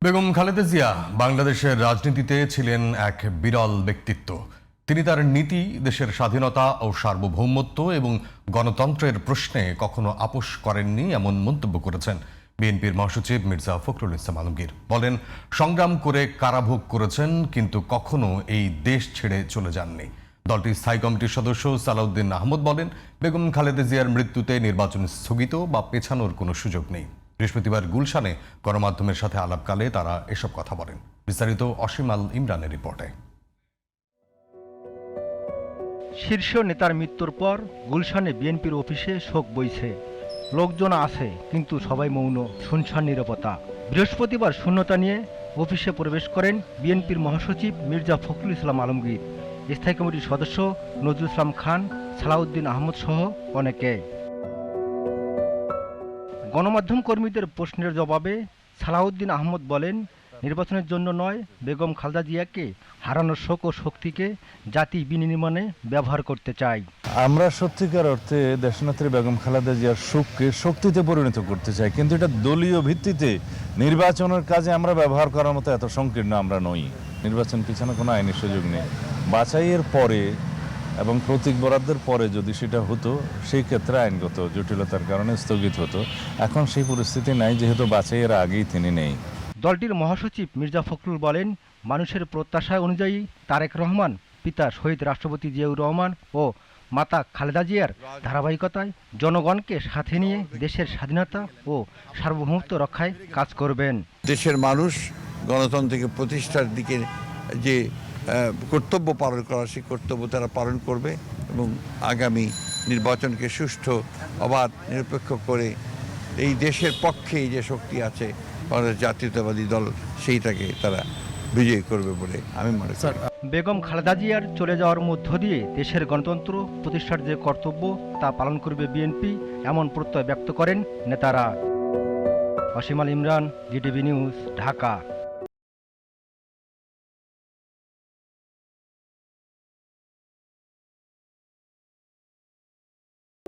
বেগম খালেদা জিয়া বাংলাদেশের রাজনীতিতে ছিলেন এক বিরল ব্যক্তিত্ব। তিনি তার নীতি, দেশের স্বাধীনতা ও সার্বভৌমত্ব এবং গণতন্ত্রের প্রশ্নে কখনো আপোষ করেননি, এমন মন্তব্য করেছেন বিএনপির মহাসচিব মির্জা ফখরুল ইসলাম আলমগীর। বলেন, সংগ্রাম করে কারাভোগ করেছেন, কিন্তু কখনো এই দেশ ছেড়ে চলে যাননি। দলটির স্থায়ী কমিটির সদস্য সালাউদ্দিন আহমদ বলেন, বেগম খালেদা জিয়ার মৃত্যুতে নির্বাচন স্থগিত বা পেছানোর কোনো সুযোগ নেই। বৃহস্পতিবার গুলশানে গণমাধ্যমের সাথে আলাপকালে তারা এসব কথা বলেন। বিস্তারিত অসীম আল ইমরানের রিপোর্টে। শীর্ষ নেতার মৃত্যুর পর গুলশানে বিএনপির অফিসে শোক বইছে। লোকজন আছে, কিন্তু সবাই মৌন, শুনশান নীরবতা। বৃহস্পতিবার শূন্যতা নিয়ে অফিসে প্রবেশ করেন বিএনপির মহাসচিব মির্জা ফখরুল ইসলাম আলমগীর, স্থায়ী কমিটির সদস্য নজরুল ইসলাম খান, সালাউদ্দিন আহমদ সহ অনেকে। গণমাধ্যম কর্মীদের প্রশ্নের জবাবে সালাউদ্দিন আহমদ বলেন, নির্বাচনের জন্য নয়, বেগম খালেদা জিয়াকে হারানোর শোক ও শক্তিকে জাতি বিনির্মাণে ব্যবহার করতে চাই। আমরা সত্যিকার অর্থে দেশনেত্রী বেগম খালেদা জিয়ার শোককে শক্তিতে পরিণত করতে চাই, কিন্তু এটা দলীয় ভিত্তিতে নির্বাচনের কাজে আমরা ব্যবহার করার মতো এত সংকীর্ণ আমরা নই। নির্বাচন পিছনে কোনো আইনি সুযোগ নেই। বাছাইয়ের পরে এবং প্রতীক বরাদ্দের পরে যদি সেটা হতো, সেই ক্ষেত্রে আইনগত জটিলতার কারণে স্থগিত হতো। এখন সেই পরিস্থিতি নাই, যেহেতু বাছাইয়ের আগেই তিনি নেই। দলটির মহাসচিব মির্জা ফখরুল বলেন, মানুষের প্রত্যাশা অনুযায়ী তারেক রহমান, পিতা শহীদ রাষ্ট্রপতি জিয়াউর রহমান ও মাতা খালেদা জিয়ার ধারাবাহিকতায় জনগণকে সাথে নিয়ে দেশের স্বাধীনতা ও সার্বভৌমত্ব রক্ষায় কাজ করবেন। দেশের মানুষ গণতন্ত্রকে প্রতিষ্ঠার দিকে যে কর্তব্য পালন করা, সেই কর্তব্য তারা পালন করবে এবং আগামী নির্বাচনকে সুষ্ঠু, অবাধ, নিরপেক্ষ করে এই দেশের পক্ষেই যে শক্তি আছে বাংলাদেশ জাতীয়তাবাদী দল, সেইটাকে তারা বিজয়ী করবে বলে আমি মনে করি। বেগম খালেদা জিয়ার চলে যাওয়ার মধ্য দিয়ে দেশের গণতন্ত্র প্রতিষ্ঠার যে কর্তব্য তা পালন করবে বিএনপি, এমন প্রত্যয় ব্যক্ত করেন নেতারা। অসীম আল ইমরান, জিটিভি নিউজ, ঢাকা।